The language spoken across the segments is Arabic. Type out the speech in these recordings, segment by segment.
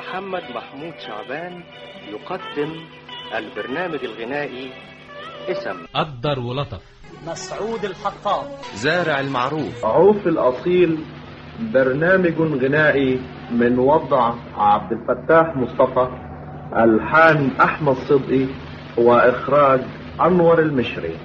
محمد محمود شعبان يقدم البرنامج الغنائي اسم. قدر ولطف. مسعود الحطاب. زارع المعروف. عوف الأصيل. برنامج غنائي من وضع عبد الفتاح مصطفى، ألحان أحمد صدقي، وإخراج أنور المشري.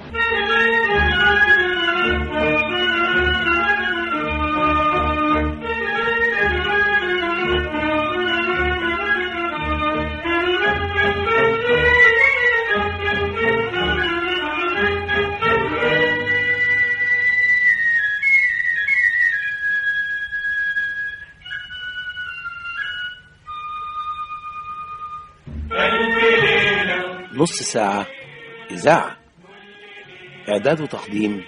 نص ساعة إذاعة. إعداد وتقديم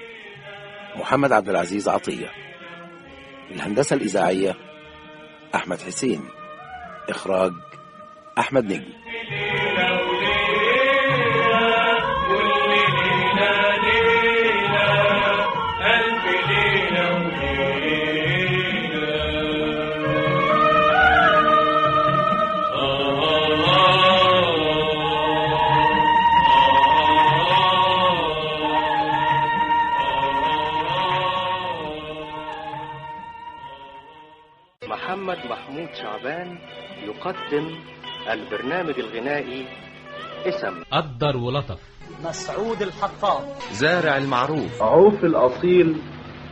محمد عبد العزيز عطية. الهندسة الإذاعية أحمد حسين. إخراج أحمد نجم. محمد محمود شعبان يقدم البرنامج الغنائي اسم. قدر ولطف. مسعود الحطاب. زارع المعروف. عوف الأصيل.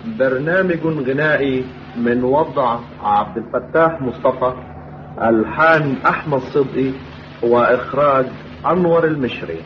برنامج غنائي من وضع عبد الفتاح مصطفى، ألحان أحمد صدقي، وإخراج أنور المشري.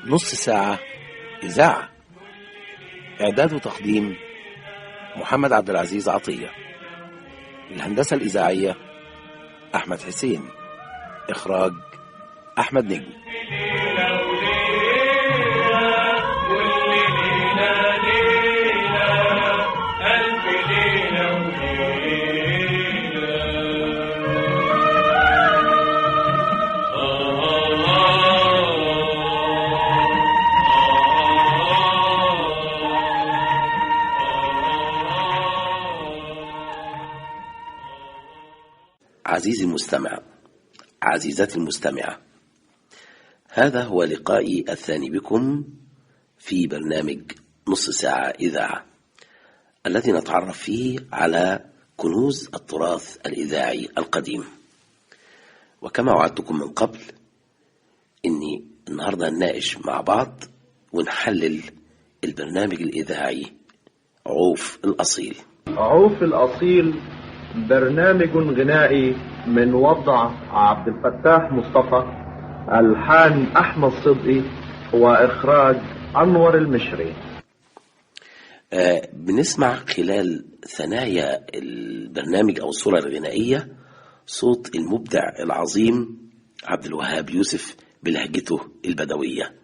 نص ساعة إذاعة. إعداد وتقديم محمد عبد العزيز عطية. الهندسة الإذاعية أحمد حسين. إخراج أحمد نجم. عزيزي المستمع، عزيزتي المستمعة، هذا هو لقائي الثاني بكم في برنامج نص ساعة إذاعة، الذي نتعرف فيه على كنوز التراث الإذاعي القديم. وكما وعدتكم من قبل، إني النهاردة نناقش مع بعض ونحلل البرنامج الإذاعي عوف الأصيل. عوف الأصيل. برنامج غنائي من وضع عبد الفتاح مصطفى، ألحان أحمد صدقي، وإخراج أنور المشري. بنسمع خلال ثنايا البرنامج أو الصورة الغنائية صوت المبدع العظيم عبد الوهاب يوسف بلهجته البدوية.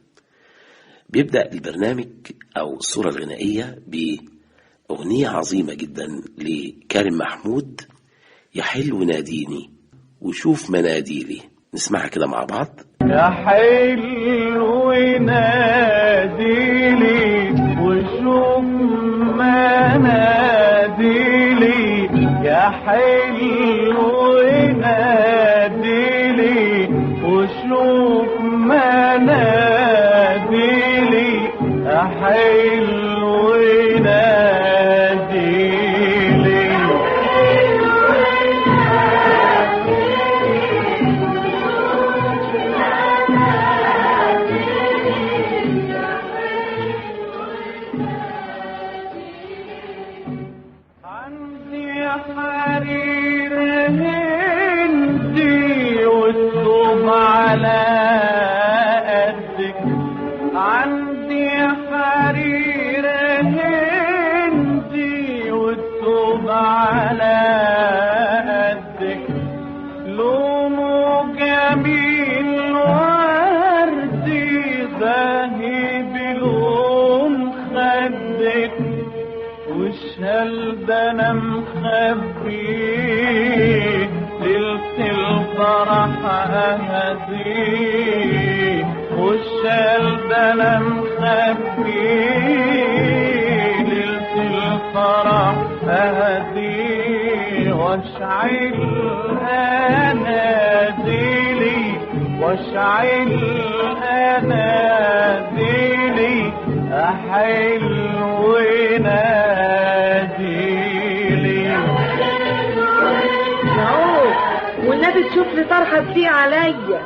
بيبدأ البرنامج أو الصورة الغنائية بأغنية عظيمة جدا لكريم محمود، يا حلو ناديني وشوف مناديلي. نسمعها كده مع بعض. يا حلو ناديلي وشوف مناديلي، يا حلو ناديلي وشوف مناديلي، يا حلو ناديلي. عندي حرير هندي والثوب على قدك، عندي حرير هندي والثوب على قدك، لونه جميل والشال ده انا مخبيه ليلة الفرح اهديه والشال ده انا مخبيه ليلة الفرح اهديه واشعل اناديلي واشعل اناديلي حلو ناديلي والنبي تشوف لي طرحه دي عليا.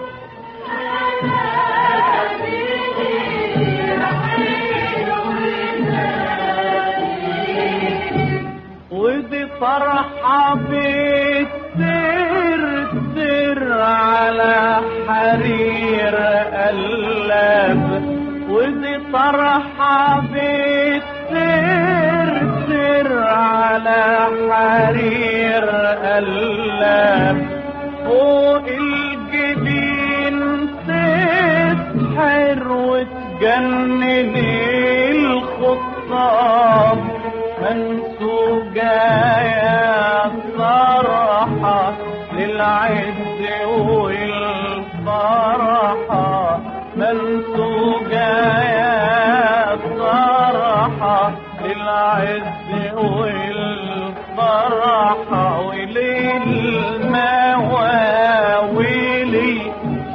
ودي طرحه بتر على حرير قلب ودي طرحه بتر على حرير قلب فوق الجبين تسحر وتجنن الخطاب منسوجة يا صراحة للعز والفرحة منسوجة يا صراحة للعز والفرحة وللمواويلي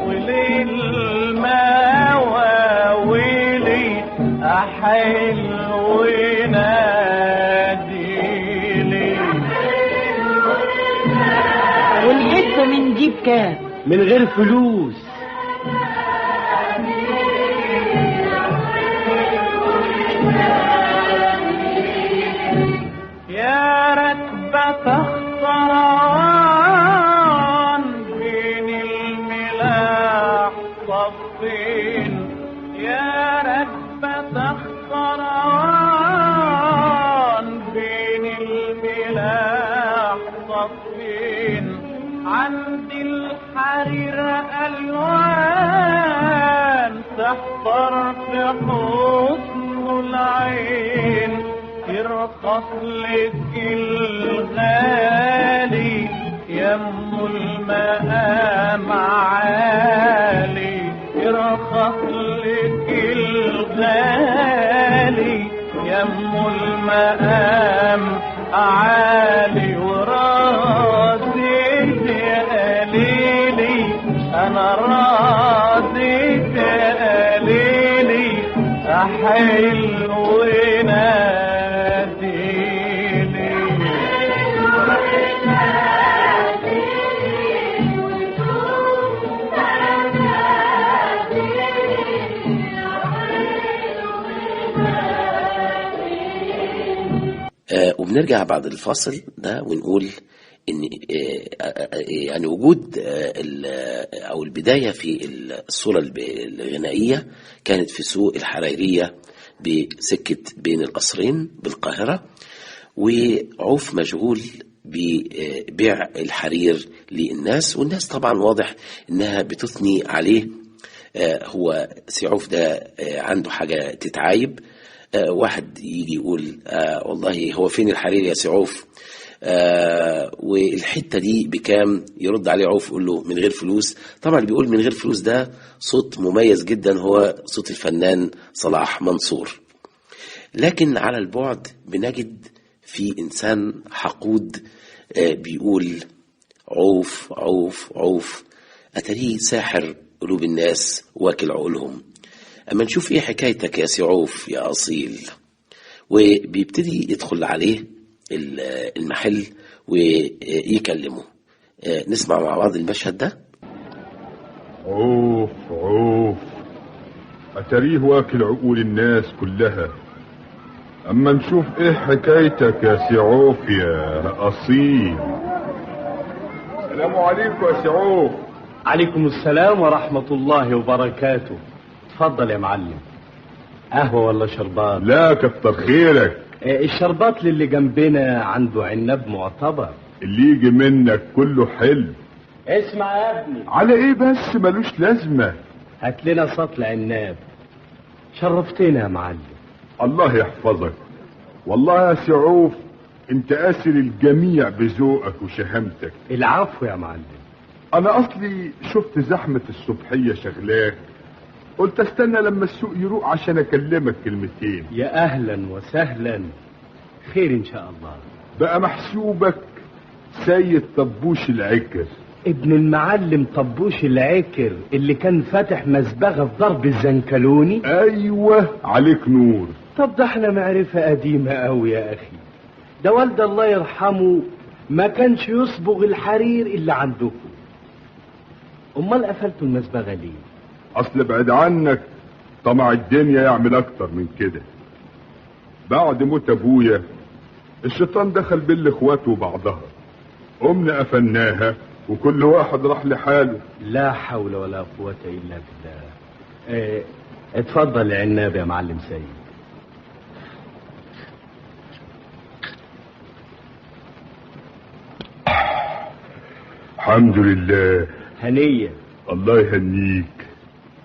وللمواويلي أحلو ناديلي. والحته من دي بكام؟ من غير فلوس. يا ركبة اختران بين الملاح صفين يا ركبة اختران بين الملاح صفين عند الحرير ألوان تحضر في حسن العين يرخص لك الغالي يم المقام عالي يرخص لك الغالي يم المقام عالي وراسي قليلي انا راسي قليلي حلو وبنرجع بعد الفاصل ده ونقول ان يعني وجود او البداية في الصورة الغنائية كانت في سوق الحريرية بسكة بين القصرين بالقاهرة، وعوف مشغول ببيع الحرير للناس، والناس طبعا واضح انها بتثني عليه. هو سعوف ده عنده حاجة تتعايب. واحد يجي يقول والله هو فين الحرير يا سعوف، والحتة دي بكام؟ يرد عليه عوف يقول له من غير فلوس. طبعا اللي بيقول من غير فلوس ده صوت مميز جدا، هو صوت الفنان صلاح منصور. لكن على البعد بنجد في إنسان حقود بيقول عوف عوف عوف، أتريه ساحر قلوب الناس واكل عقولهم. أما نشوف إيه حكايتك يا سعوف يا أصيل. وبيبتدي يدخل عليه المحل ويكلمه. نسمع مع بعض المشهد ده. عوف عوف، أتريه واكل عقول الناس كلها. أما نشوف إيه حكايتك يا سعوف يا أصيل. السلام عليكم يا سعوف. عليكم السلام ورحمة الله وبركاته. اتفضل يا معلم، قهوة ولا شربات؟ لا كتر خيرك. الشربات اللي جنبنا عنده عنب معتبر، اللي يجي منك كله حلو. اسمع يا ابني. على ايه بس ملوش لازمة؟ هات لنا سطل عناب. شرفتنا يا معلم. الله يحفظك. والله يا سعوف انت اسر الجميع بذوقك وشهامتك. العفو يا معلم. انا اصلي شفت زحمة الصبحية شغلاك، قلت استنى لما السوق يروق عشان اكلمك كلمتين. يا اهلا وسهلا، خير ان شاء الله. بقى محسوبك سيد طبوش العكر، ابن المعلم طبوش العكر اللي كان فاتح مزبغة في ضرب الزنكلوني. ايوه عليك نور. طب ده احنا معرفة قديمة قوي يا اخي. ده والد الله يرحمه ما كانش يصبغ الحرير اللي عندكم. امال قفلتوا المزبغة ليه؟ اصل بعد عنك طمع الدنيا يعمل اكتر من كده. بعد موت ابويا الشيطان دخل بين الاخوات وبعضها، قمنا قفلناها وكل واحد راح لحاله. لا حول ولا قوة الا بالله. اتفضل يا عناب يا معلم سيد. الحمد لله. هنية. الله يهنيك.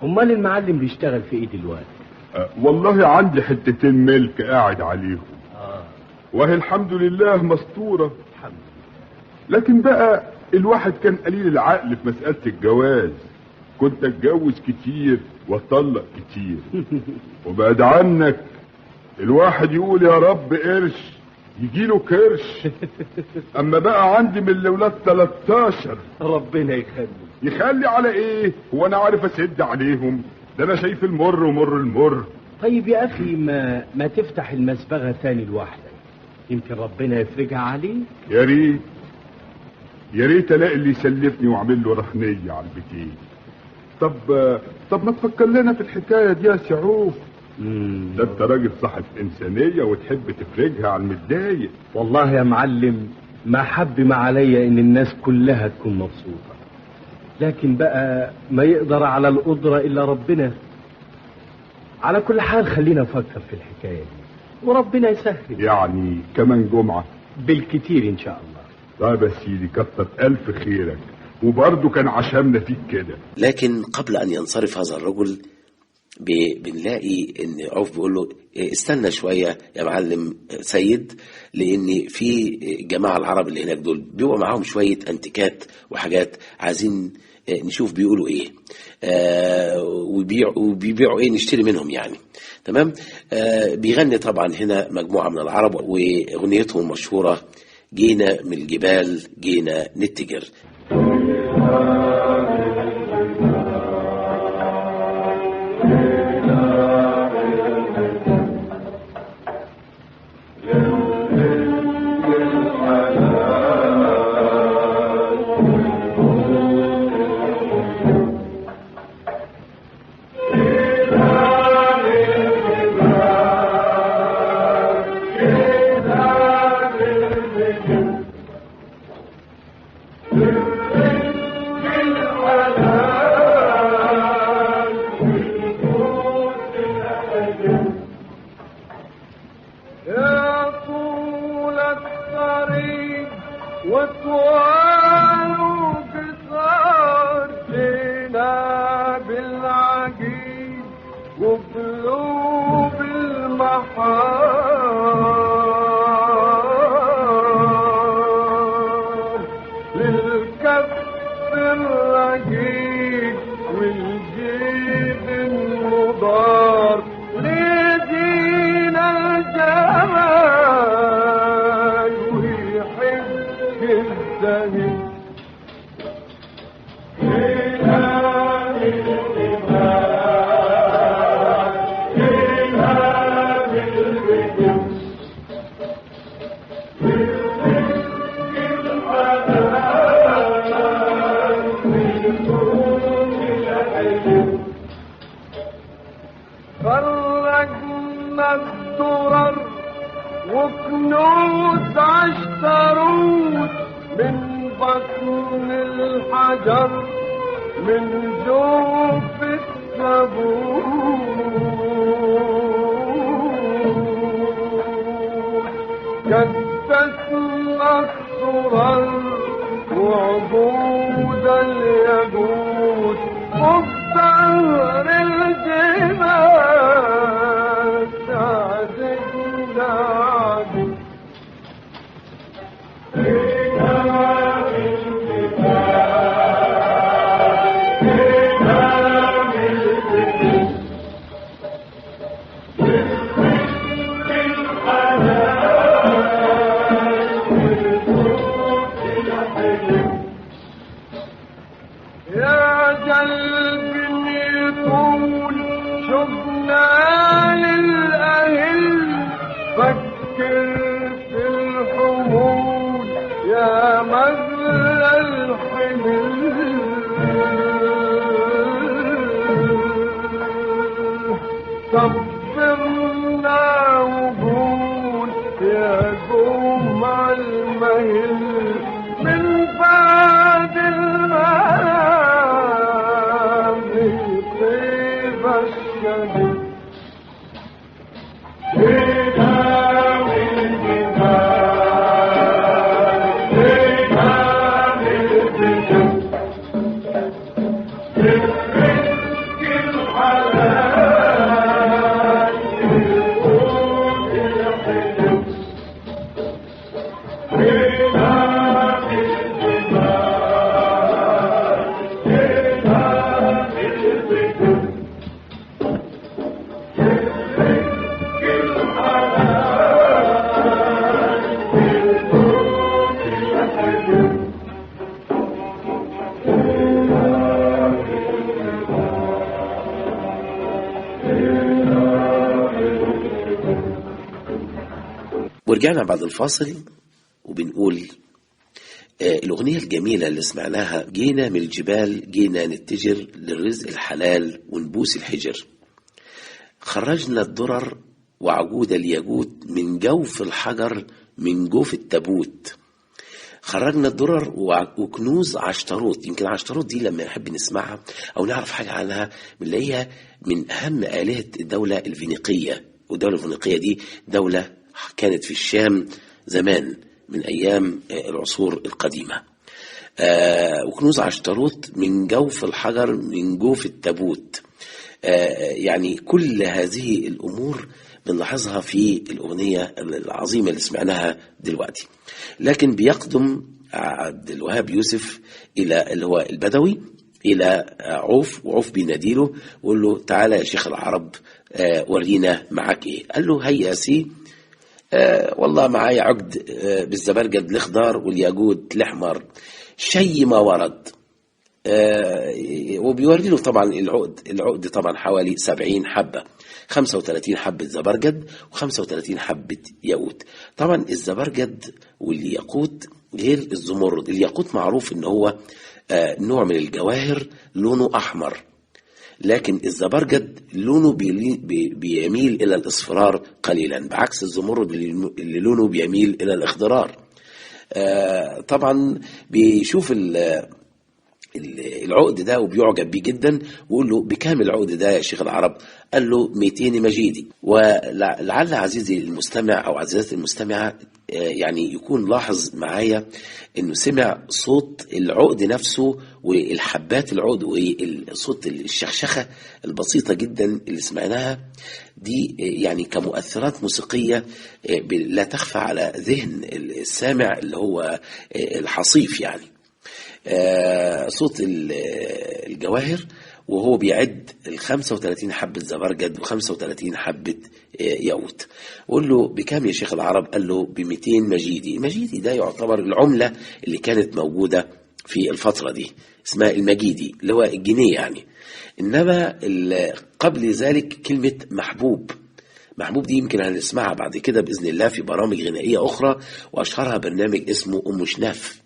امال المعلم بيشتغل في ايه دلوقتي؟ والله عندي حتتين ملك قاعد عليهم. وهي الحمد لله مستورة. الحمد لله. لكن بقى الواحد كان قليل العقل في مسألة الجواز، كنت اتجوز كتير واطلق كتير. وبعد عنك الواحد يقول يا رب قرش يجيله كرش. اما بقى عندي من الاولاد 13. ربنا يخلي على ايه؟ هو انا عارف اسد عليهم؟ ده انا شايف المر ومر المر. طيب يا اخي ما تفتح المسبغة تاني لوحدك، يمكن ربنا يفرجها عليك. يا ريت يا ريت الاقي اللي يسلفني واعمل له رهنيه على البيتين. طب ما تفكر لنا في الحكايه دي يا سعوف. ده انت راجل صاحب انسانيه وتحب تفرجها على المتضايق. والله يا معلم ما حب ما عليا ان الناس كلها تكون مبسوطه، لكن بقى ما يقدر على القدره الا ربنا. على كل حال خلينا نفكر في الحكايه دي وربنا يسهل. يعني كمان جمعه بالكتير ان شاء الله. طيب يا سيدي كتر الف خيرك، وبرضه كان عشمنا فيك كده. لكن قبل ان ينصرف هذا الرجل بنلاقي ان عوف بيقول له استنى شويه يا معلم سيد، لان في جماعه العرب اللي هناك دول بيبقوا معاهم شويه انتيكات وحاجات، عايزين نشوف بيقولوا ايه وبيبيعوا ايه نشتري منهم يعني. تمام. بيغني طبعا هنا مجموعه من العرب واغنيتهم مشهوره جينا من الجبال جينا نتجر. عدنا للأهل فكر في الحمول يا مذل الحمل صبرنا وقول يا جمع المهل من بعد المنام طيب الشهيد ورجعنا بعد الفاصل وبنقول الأغنية الجميلة اللي سمعناها جينا من الجبال جينا نتجر للرزق الحلال ونبوس الحجر خرجنا الدرر وعجود الياقوت من جوف الحجر من جوف التابوت خرجنا الدرر وكنوز عشتروت. يمكن عشتروت دي لما نحب نسمعها أو نعرف حاجة عنها بنلاقيها من أهم آلهة الدولة الفينيقية. والدولة الفينيقية دي دولة كانت في الشام زمان من أيام العصور القديمة. وكنوز عشتروت من جوف الحجر من جوف التابوت. يعني كل هذه الأمور بنلاحظها في الأغنية العظيمة اللي سمعناها دلوقتي. لكن بيقدم عبد الوهاب يوسف إلى اللي هو البدوي إلى عوف، وعوف بيناديله وقال له تعالى يا شيخ العرب ورينا معك إيه. قال له هيا سي والله معايا عقد بالزبرجد الخضار والياقوت الأحمر شيء ما ورد. وبيوري له طبعا العقد طبعا حوالي 70 حبة، 35 حبة زبرجد و35 حبة ياقوت. طبعا الزبرجد والياقوت غير الزمرد. الياقوت معروف ان هو نوع من الجواهر لونه احمر، لكن الزبرجد لونه بيميل الى الاصفرار قليلا، بعكس الزمرد اللي لونه بيميل الى الاخضرار. طبعا بيشوف العقد ده وبيعجب بيه جدا ويقول له بكام العقد ده يا شيخ العرب؟ قال له 200 مجيدي. ولعل عزيزي المستمع او عزيزتي المستمعه يعني يكون لاحظ معايا انه سمع صوت العقد نفسه والحبات العقد وصوت الشخشخه البسيطه جدا اللي سمعناها دي، يعني كمؤثرات موسيقيه لا تخفى على ذهن السامع اللي هو الحصيف. يعني صوت الجواهر وهو بيعد 35 حبة زبرجد و35 حبة ياقوت. وقال له بكام يا شيخ العرب؟ قال له ب200 مجيدي. المجيدي ده يعتبر العملة اللي كانت موجودة في الفترة دي، اسمها المجيدي اللي هو الجنيه يعني. إنما قبل ذلك كلمة محبوب. محبوب دي يمكن هنسمعها بعد كده بإذن الله في برامج غنائية أخرى، وأشهرها برنامج اسمه أم شناف.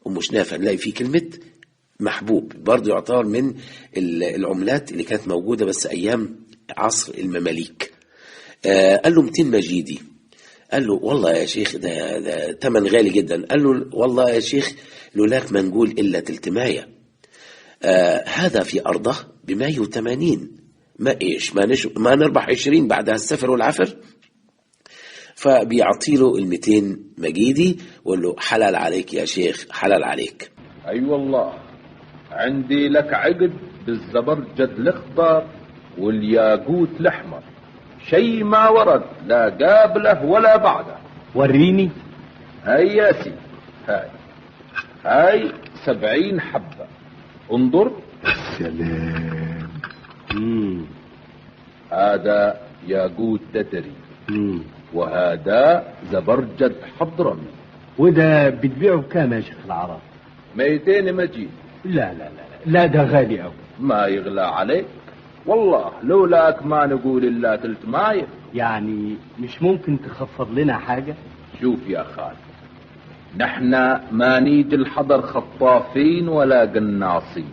أم شناف هنلاقي فيه كلمة محبوب، برضو يعتبر من العملات اللي كانت موجودة بس أيام عصر المماليك. قال له 200 مجيدي. قال له والله يا شيخ ده تمن غالي جدا. قال له والله يا شيخ لولاك ما نقول إلا 300. هذا في أرضه ب180. ما إيش ما نربح 20 بعد السفر والعفر. فبيعطيله 200 مجيدي وقال له حلال عليك يا شيخ، حلال عليك. أي والله عندي لك عقد بالزبرجد الأخضر والياقوت الأحمر شيء ما ورد لا قابله ولا بعده. وريني. هاي يا سيدي، هاي 70 حبة. انظر. سلام. هذا ياقوت تتري وهذا زبرجد حضرمي. وده بتبيعه بكام يا شيخ العرب؟ 200 مجيد. لا لا لا لا ده غالي أوي. ما يغلى عليك. والله لولاك ما نقول إلا تلت ماية. يعني مش ممكن تخفض لنا حاجة؟ شوف يا خالد، نحن ما نيد الحضر خطافين ولا قناصين.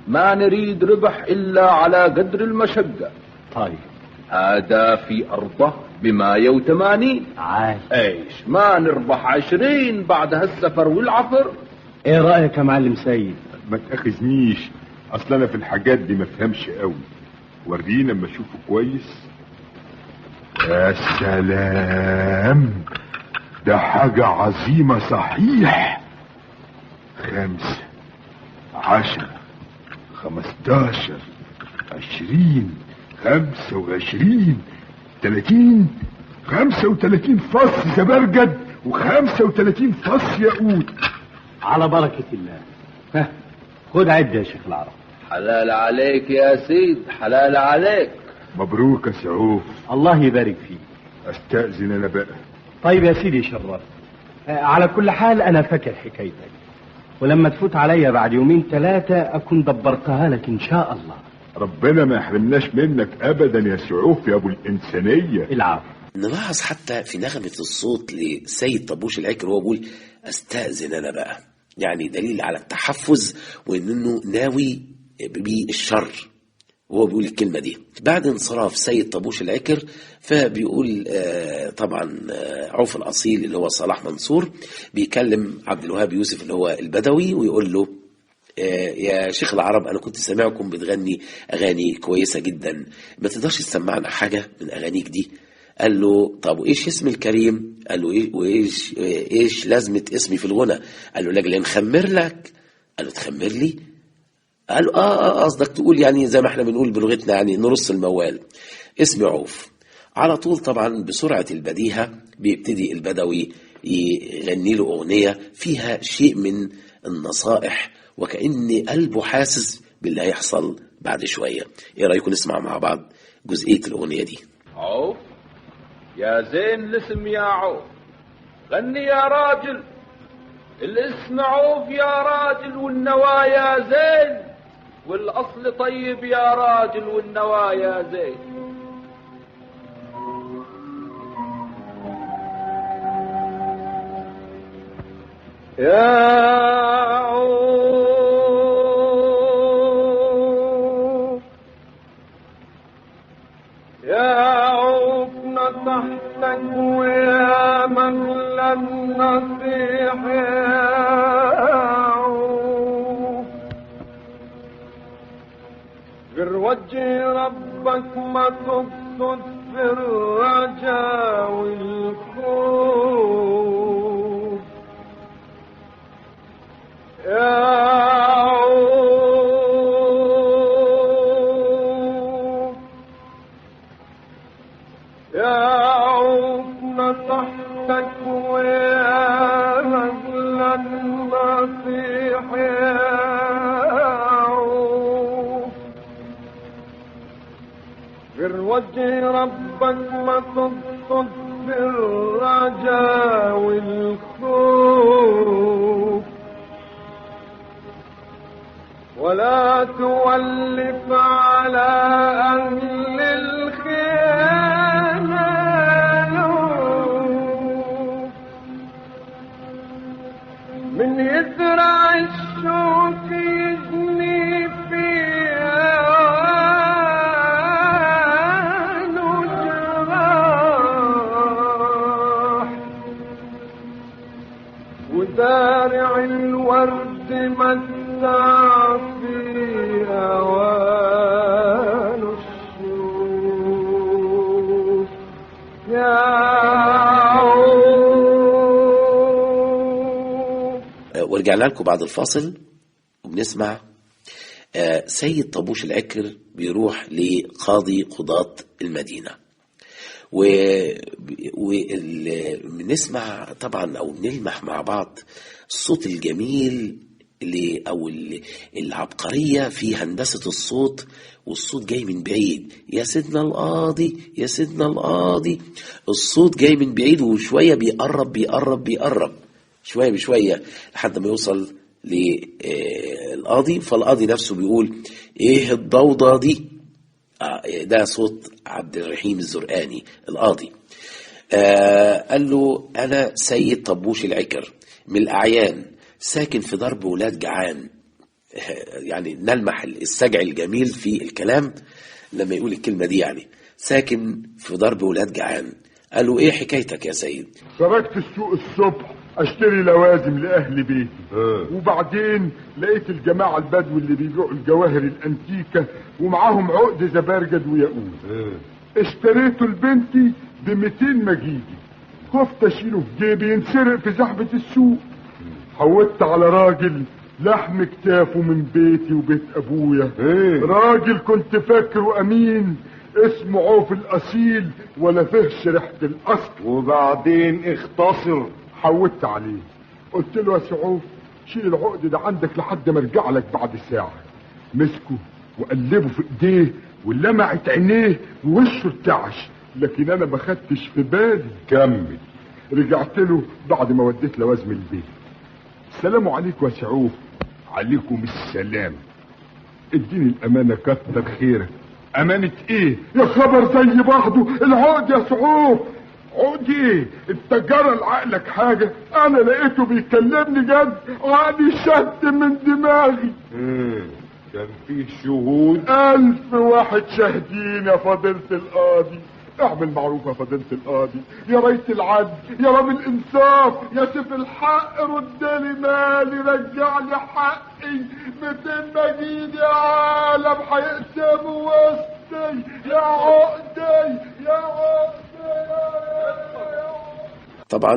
ما نريد ربح إلا على قدر المشقة. طيب هذا في أرضه ب180 عاش. ايش ما نربح 20 بعد هالسفر والعفر؟ ايه رأيك يا معلم سيد؟ ما تأخذنيش، اصل انا في الحاجات دي ما فهمش قوي. ورينا اما اشوفه كويس. يا سلام، ده حاجة عظيمة صحيح. 5 10 15 20 25 30 35 فص زبرجد و35 فص ياقوت. على بركة الله. ها خد عد يا شيخ العرب. حلال عليك يا سيد، حلال عليك. مبروك يا سعوف. الله يبارك فيك. استأذن انا بقى. طيب يا سيدي شرف. على كل حال انا فاكر حكايتك، ولما تفوت عليا بعد 2 3 اكون دبرتها لك ان شاء الله. ربنا ما يحرمناش منك ابدا يا سعوف يا ابو الانسانية. العفو. نلاحظ حتى في نغمة الصوت لسيد طبوش العكر وهو بيقول استأذن انا بقى، يعني دليل على التحفز وانه ناوي بالشر وهو بيقول الكلمة دي. بعد انصراف سيد طبوش العكر فبيقول طبعا عوف الأصيل اللي هو صلاح منصور بيكلم عبد الوهاب يوسف اللي هو البدوي ويقول له يا شيخ العرب أنا كنت سامعكم بتغني أغاني كويسة جدا، ما تقدرش تسمعنا حاجة من أغانيك دي؟ قال له طب وإيش اسم الكريم؟ قال له إيش لازمة اسمي في الغنى؟ قال له لاجل نخمر لك. قال له تخمر لي؟ قال له قصدك تقول يعني زي ما احنا بنقول بلغتنا يعني نرص الموال. اسمي عوف. على طول طبعا بسرعة البديهة بيبتدي البدوي يغني له أغنية فيها شيء من النصائح وكأن قلبه حاسس باللي هيحصل بعد شوية. ايه رأيكم نسمع مع بعض جزئية الأغنية دي؟ عوف يا زين الاسم يا عوف، غني يا راجل. الاسم عوف يا راجل والنوايا زين، والأصل طيب يا راجل والنوايا زين. يا عوف نصحتك ويا من للنصيح يا عوف، غير وجه ربك ما تقصد في الرجا والخوف. يا عوف نصحتك ويا رجل النصيح يا عوف، غير وجه ربك ما تقصد في الرجا والخوف، ولا تولف على أهل الخيانة من يزرع الشوك يجني فيها جراح، ودارع الورد متع في أوان الشوف. يا ورجعنا لكم بعد الفاصل وبنسمع سيد طبوش العكر بيروح لقاضي قضاة المدينة وبنسمع طبعا او بنلمح مع بعض الصوت الجميل او العبقرية في هندسة الصوت، والصوت جاي من بعيد. يا سيدنا القاضي يا سيدنا القاضي، الصوت جاي من بعيد وشوية بيقرب بيقرب بيقرب شوية بشوية لحد ما يوصل للقاضي. فالقاضي نفسه بيقول ايه الضوضة دي؟ ده صوت عبد الرحيم الزرقاني القاضي. قال له: أنا سيد طبوش العكر من الأعيان، ساكن في ضرب ولاد جعان. يعني نلمح السجع الجميل في الكلام لما يقول الكلمة دي، يعني ساكن في ضرب ولاد جعان. قال له: إيه حكايتك يا سيد؟ خرجت السوق الصبح اشتري لوازم لأهل بيتي، وبعدين لقيت الجماعة البدو اللي بيبيعوا الجواهر الأنتيكة ومعاهم عقد زبرجد وياقوت. اشتريته لبنتي ب200 مجيدي، خفت اشيله في جيبي ينسرق في زحمة السوق. حودت على راجل لحم كتافه من بيتي وبيت ابويا، راجل كنت فاكره امين اسمه عوف الاصيل ولا فيهش ريحة الاصل. وبعدين اختصر، حودت عليه قلت له: يا سعوف شيل العقد ده عندك لحد ما ارجع لك بعد ساعة. مسكه وقلبه في ايديه ولمعت عينيه ووشه ارتعش، لكن انا ما خدتش في بالي. كمل. رجعت له بعد ما وديت لوازم البيت. السلام عليكم يا سعوف. عليكم السلام. اديني الامانة كتر خيرك. امانة ايه يا خبر زي بعضه؟ العقد يا سعوف. عقد ايه؟ انت جرى لعقلك حاجة؟ انا لقيته بيكلمني جد، عقلي شد من دماغي. كان فيه شهود؟ 1000 واحد شاهدين يا فضيلة القاضي. اعمل معروف يا فضيلة القاضي، يا ريت العدل، يا رب الانصاف، يا سيف الحق، ردلي مالي، رجع لي حقي. 200 مجيد يا عالم هيقسموا وسطي، يا عقدي يا عقدي. طبعا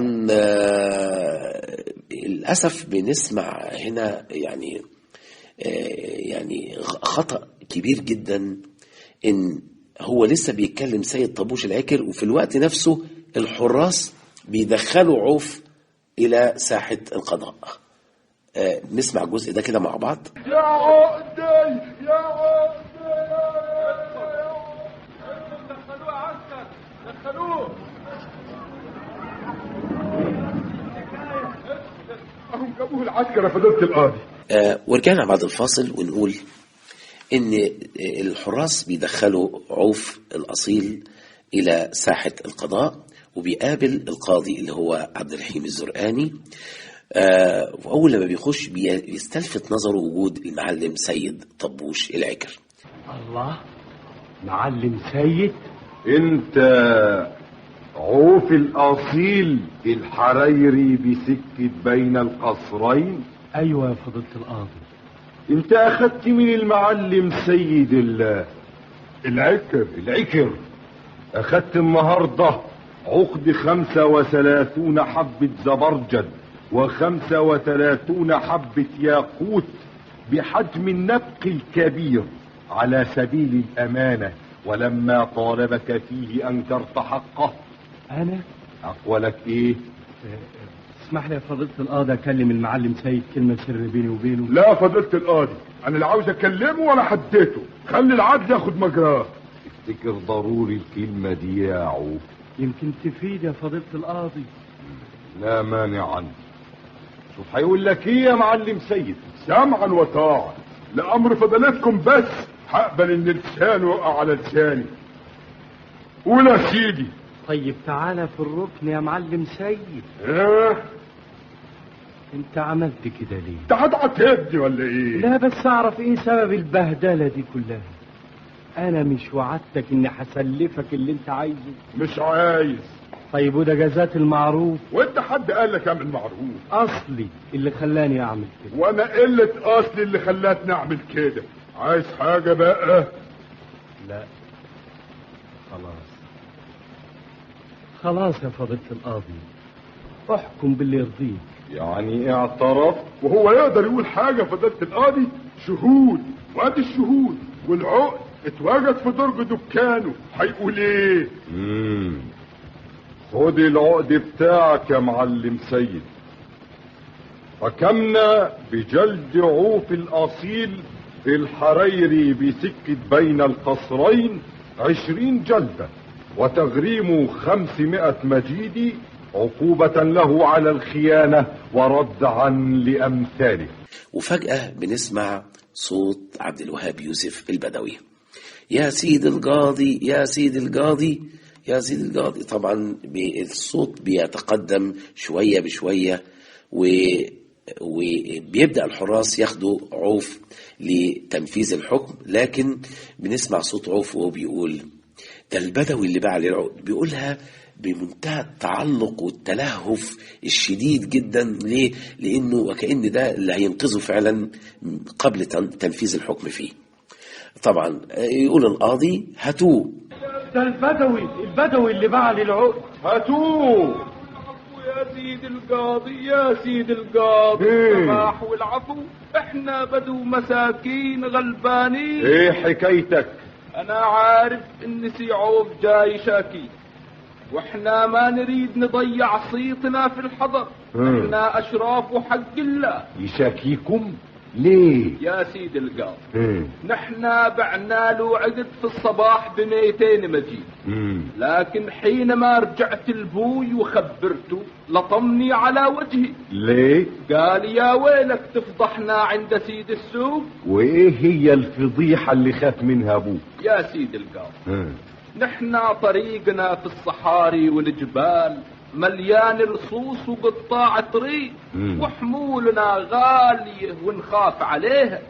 للأسف بنسمع هنا يعني خطأ كبير جدا، إن هو لسه بيتكلم سيد طبوش العكر وفي الوقت نفسه الحراس بيدخلوا عوف إلى ساحة القضاء. نسمع الجزء ده كده مع بعض. يا عقدي يا عقدي دخلوه عسكر، دخلوه. هم جابوه العسكر يا فضيلة القاضي. ورجعنا بعد الفاصل ونقول ان الحراس بيدخلوا عوف الاصيل الى ساحة القضاء، وبيقابل القاضي اللي هو عبد الرحيم الزرقاني. واول لما بيخش بيستلفت نظره وجود المعلم سيد طبوش العكر. الله، معلم سيد؟ انت عوف الاصيل الحريري بسكة بين القصرين؟ ايوه يا فضيلة القاضي. انت اخدت من المعلم سيد العكر اخدت النهاردة عقد 35 حبة زبرجد و35 حبة ياقوت بحجم النبق الكبير على سبيل الامانة، ولما طالبك فيه انكرت حقه. انا اقولك ايه؟ اسمح لي يا فضيلة القاضي اكلم المعلم سيد كلمة سر بيني وبينه. لا يا فضيلة القاضي، انا لا عاوز اكلمه ولا حديته، خلي العدل ياخد مجراه. افتكر ضروري الكلمة دي يا عوف، يمكن تفيد يا فضيلة القاضي. لا مانع عنه. شوف هيقول لك ايه يا معلم سيد. سمعا وطاعة، لامر فضيلتكم بس هقبل ان لسانه يقع على لساني. قول يا سيدي. طيب تعالى في الركن يا معلم سيد. انت عملت كده ليه؟ انت هتعتبني ولا ايه؟ لا بس اعرف ايه سبب البهدلة دي كلها. انا مش وعدتك اني هسلفك اللي انت عايزه؟ مش عايز. طيب وده جزات المعروف؟ وانت حد قال لك اعمل معروف؟ اصلي اللي خلاني اعمل كده. وانا قلة اصلي اللي خلاتني اعمل كده. عايز حاجة بقى؟ لا خلاص يا فضيلة القاضي، احكم باللي يرضيك. يعني اعترف؟ وهو يقدر يقول حاجة فضيلة القاضي؟ شهود، وادي الشهود، والعقد اتواجد في درج دكانه، هيقول ايه؟ خد العقد بتاعك يا معلم سيد. حكمنا بجلد عوف الاصيل الحريري بسكة بين القصرين 20 جلدة، وتغريم 500 مجيدي عقوبة له على الخيانة وردعا لأمثاله. وفجأة بنسمع صوت عبد الوهاب يوسف البدوي يا سيد القاضي يا سيد القاضي يا سيد القاضي. طبعا الصوت بيتقدم شوية بشوية، وبيبدأ الحراس ياخدوا عوف لتنفيذ الحكم، لكن بنسمع صوت عوف وهو بيقول: ده البدوي اللي باع لي العقد. بيقولها بمنتهى التعلق والتلهف الشديد جدا. ليه؟ لأنه وكأن ده اللي هينقذه فعلا قبل تنفيذ الحكم فيه. طبعا يقول القاضي: هاتوه. ده البدوي اللي باع لي العقد، هاتوه. يا سيد القاضي يا سيد القاضي، السماح والعفو، احنا بدو مساكين غلبانين. ايه حكايتك؟ انا عارف ان سي عوف جاي شاكي، واحنا ما نريد نضيع صيتنا في الحضر. احنا اشراف حق الله. يشاكيكم ليه يا سيد القاضي؟ نحنا بعنا له عقد في الصباح ب200 مجيد، لكن حينما رجعت لبوي وخبرته لطمني على وجهي. ليه؟ قال: يا ويلك تفضحنا عند سيد السوق. وايه هي الفضيحة اللي خاف منها ابوك؟ يا سيد القاضي، نحنا طريقنا في الصحاري والجبال مليان لصوص وقطاع طريق، وحمولنا غالية ونخاف عليها.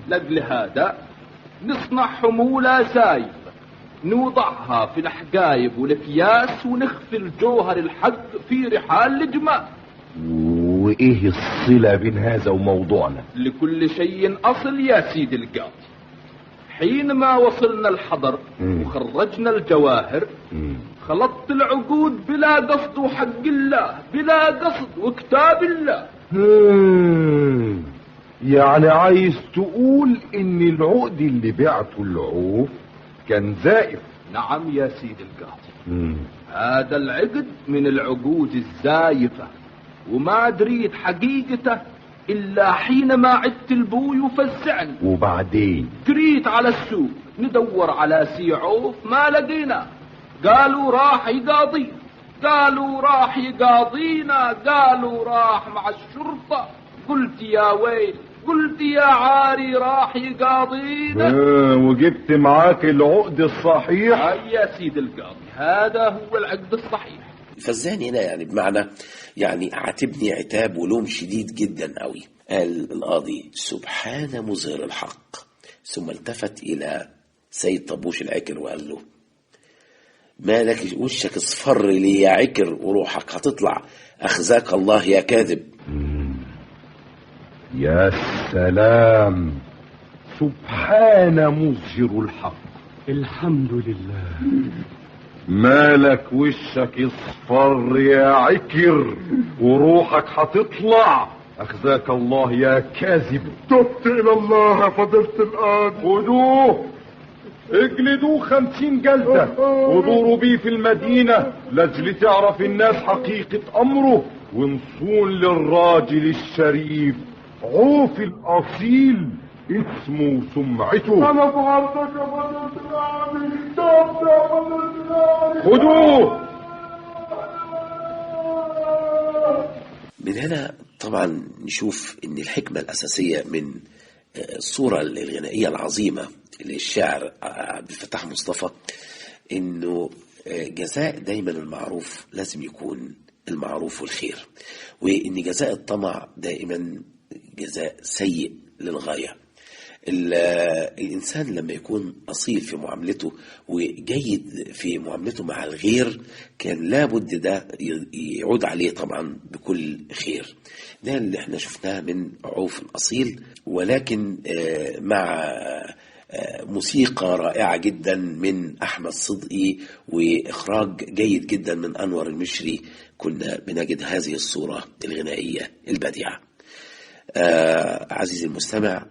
لأجل هذا نصنع حمولة زايفة، نوضعها في الحقايب والأكياس، ونخفي الجوهر الحق في رحال الجمال. وايه الصلة بين هذا وموضوعنا؟ لكل شيء أصل يا سيد القاضي. حينما وصلنا الحضر وخرجنا الجواهر، خلطت العقود بلا قصد وحق الله، بلا قصد وكتاب الله. يعني عايز تقول ان العقد اللي بعته العوف كان زائف؟ نعم يا سيد القاضي. هذا العقد من العقود الزايفة، وما دريت حقيقته إلا حينما عدت البوي وفزعني. وبعدين جريت على السوق ندور على سي عوف، ما لقينا. قالوا راح يقاضينا، قالوا راح يقاضينا، قالوا راح مع الشرطة. قلت يا ويل، قلت يا عاري، راح يقاضينا. وجبت معاك العقد الصحيح؟ يا سيد القاضي، هذا هو العقد الصحيح. فزاني هنا يعني بمعنى يعني عاتبني عتاب ولوم شديد جدا قوي. قال القاضي: سبحان مظهر الحق. ثم التفت إلى سيد طبوش العكر وقال له: مالك وشك اصفر لي يا عكر، وروحك هتطلع، أخزاك الله يا كاذب. يا سلام، سبحان مظهر الحق. الحمد لله. مالك وشك اصفر يا عكر، وروحك هتطلع، أخزاك الله يا كاذب. تبت إلى الله يا فضيلة القاضي. خدوه اجلدوه 50 جلدة ودوروا بيه في المدينة لاجل تعرف الناس حقيقة أمره، ونصون للراجل الشريف عوف الأصيل اسمه وسمعته. أنا فعلتك يا فضيلة القاضي، تبت يا فضيلة القاضي. خدوه. من هنا طبعا نشوف ان الحكمة الأساسية من الصورة الغنائية العظيمة للشاعر عبد الفتاح مصطفى، انه جزاء دايما المعروف لازم يكون المعروف والخير، وان جزاء الطمع دائما جزاء سيء للغاية. الإنسان لما يكون أصيل في معاملته وجيد في معاملته مع الغير كان لابد ده يعود عليه طبعا بكل خير. ده اللي احنا شفناه من عوف الأصيل، ولكن مع موسيقى رائعة جدا من أحمد صدقي وإخراج جيد جدا من أنور المشري كنا بنجد هذه الصورة الغنائية البديعة. عزيزي المستمع،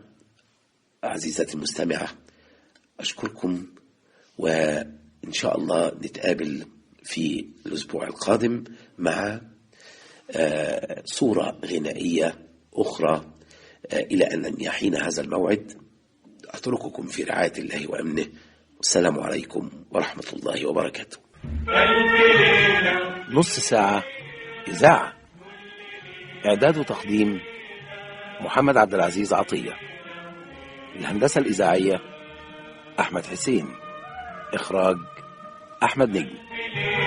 عزيزتي المستمعة، أشكركم، وإن شاء الله نتقابل في الأسبوع القادم مع صورة غنائية أخرى. إلى أن يحين هذا الموعد أترككم في رعاية الله وأمنه، والسلام عليكم ورحمة الله وبركاته. نص ساعة إذاعة، إعداد وتقديم محمد عبد العزيز عطية، الهندسة الإذاعية أحمد حسين. إخراج أحمد نجم.